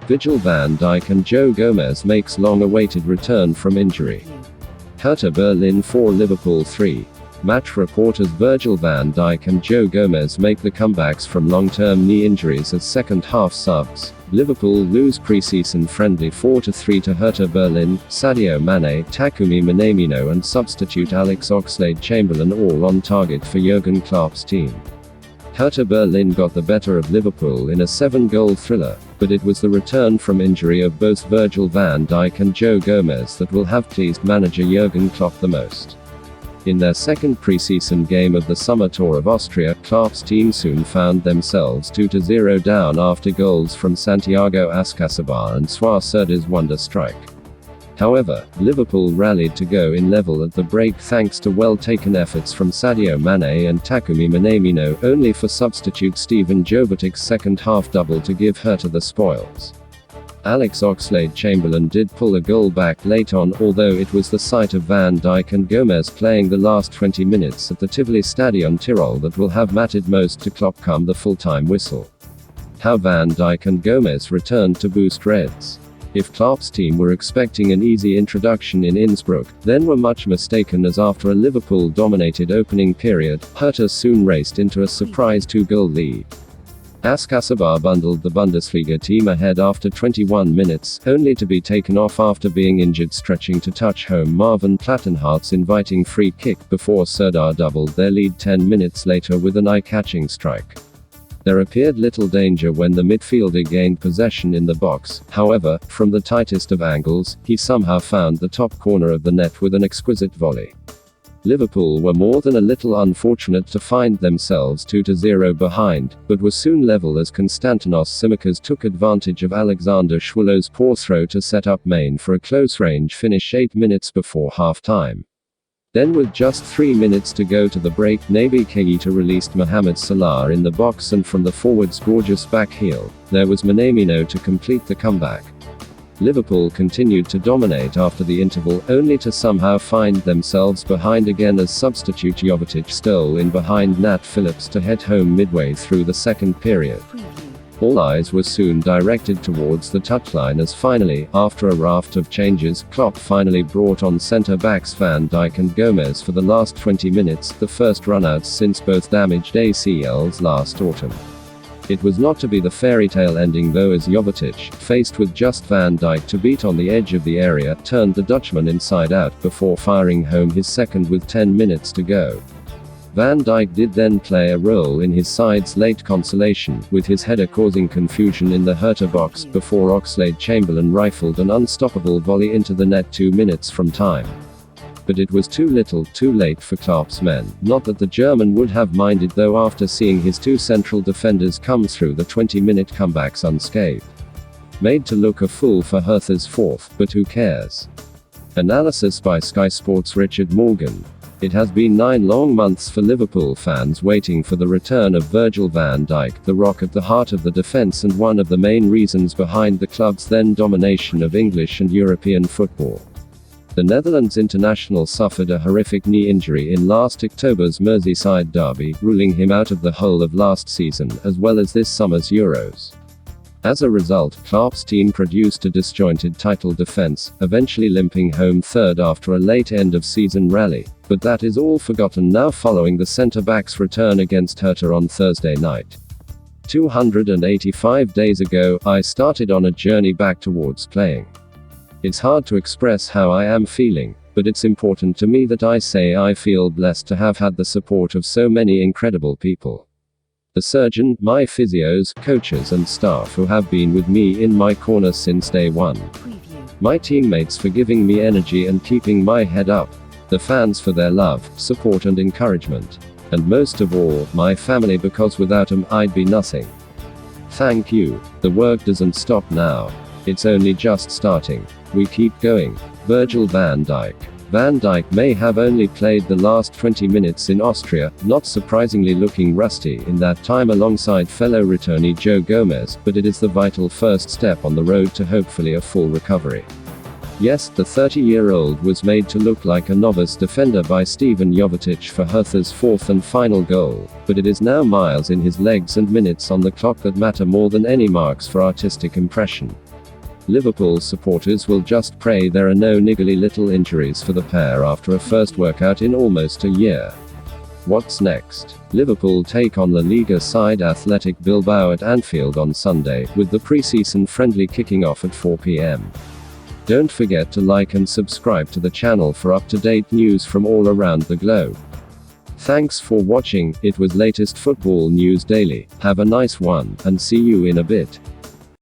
Vigil Van Dijk and Joe Gomez makes long-awaited return from injury. Hertha Berlin 4 Liverpool 3. Match reporters Virgil van Dijk and Joe Gomez make the comebacks from long-term knee injuries as second-half subs. Liverpool lose pre-season friendly 4-3 to Hertha Berlin. Sadio Mane, Takumi Minamino and substitute Alex Oxlade-Chamberlain all on target for Jurgen Klopp's team. Hertha Berlin got the better of Liverpool in a 7-goal thriller, but it was the return from injury of both Virgil van Dijk and Joe Gomez that will have pleased manager Jurgen Klopp the most. In their second pre-season game of the summer tour of Austria, Klopp's team soon found themselves 2-0 down after goals from Santiago Ascacibar and Suat Serdar's wonder strike. However, Liverpool rallied to go in level at the break thanks to well-taken efforts from Sadio Mane and Takumi Minamino, only for substitute Stevan Jovetic's second-half double to give Hertha the spoils. Alex Oxlade-Chamberlain did pull a goal back late on, although it was the sight of Van Dijk and Gomez playing the last 20 minutes at the Tivoli Stadion Tirol that will have mattered most to Klopp come the full-time whistle. How Van Dijk and Gomez returned to boost Reds. If Klopp's team were expecting an easy introduction in Innsbruck, then were much mistaken, as after a Liverpool-dominated opening period, Hertha soon raced into a surprise 2-goal lead. Ascacibar bundled the Bundesliga team ahead after 21 minutes, only to be taken off after being injured stretching to touch home Marvin Plattenhart's inviting free kick before Serdar doubled their lead 10 minutes later with an eye-catching strike. There appeared little danger when the midfielder gained possession in the box, however, from the tightest of angles, he somehow found the top corner of the net with an exquisite volley. Liverpool were more than a little unfortunate to find themselves 2-0 behind, but were soon level as Konstantinos Tsimikas took advantage of Alexander Schwolo's poor throw to set up Mane for a close-range finish 8 minutes before half-time. Then, with just 3 minutes to go to the break, Naby Keita released Mohamed Salah in the box, and from the forward's gorgeous back heel, there was Minamino to complete the comeback. Liverpool continued to dominate after the interval, only to somehow find themselves behind again as substitute Jovetic stole in behind Nat Phillips to head home midway through the second period. All eyes were soon directed towards the touchline as finally, after a raft of changes, Klopp finally brought on centre-backs Van Dijk and Gomez for the last 20 minutes, the first runouts since both damaged ACLs last autumn. It was not to be the fairy tale ending though, as Jovetic, faced with just Van Dijk to beat on the edge of the area, turned the Dutchman inside out before firing home his second with 10 minutes to go. Van Dijk did then play a role in his side's late consolation, with his header causing confusion in the Hertha box before Oxlade-Chamberlain rifled an unstoppable volley into the net 2 minutes from time. But it was too little, too late for Klopp's men. Not that the German would have minded though, after seeing his two central defenders come through the 20-minute comebacks unscathed. Made to look a fool for Hertha's fourth, but who cares? Analysis by Sky Sports' Richard Morgan. It has been 9 long months for Liverpool fans waiting for the return of Virgil van Dijk, the rock at the heart of the defence and one of the main reasons behind the club's then domination of English and European football. The Netherlands international suffered a horrific knee injury in last October's Merseyside derby, ruling him out of the whole of last season, as well as this summer's Euros. As a result, Klopp's team produced a disjointed title defence, eventually limping home third after a late end-of-season rally, but that is all forgotten now following the centre-back's return against Hertha on Thursday night. 285 days ago, I started on a journey back towards playing. It's hard to express how I am feeling, but it's important to me that I say I feel blessed to have had the support of so many incredible people. The surgeon, my physios, coaches and staff who have been with me in my corner since day one. My teammates for giving me energy and keeping my head up. The fans for their love, support and encouragement. And most of all, my family, because without them, I'd be nothing. Thank you. The work doesn't stop now. It's only just starting. We keep going. Virgil van Dijk. Van Dijk may have only played the last 20 minutes in Austria, not surprisingly looking rusty in that time alongside fellow returnee Joe Gomez, but it is the vital first step on the road to hopefully a full recovery. Yes, the 30-year-old was made to look like a novice defender by Stevan Jovetic for Hertha's fourth and final goal, but it is now miles in his legs and minutes on the clock that matter more than any marks for artistic impression. Liverpool supporters will just pray there are no niggly little injuries for the pair after a first workout in almost a year. What's next? Liverpool take on La Liga side Athletic Bilbao at Anfield on Sunday, with the pre-season friendly kicking off at 4 p.m. Don't forget to like and subscribe to the channel for up-to-date news from all around the globe. Thanks for watching. It was latest football news daily. Have a nice one, and see you in a bit.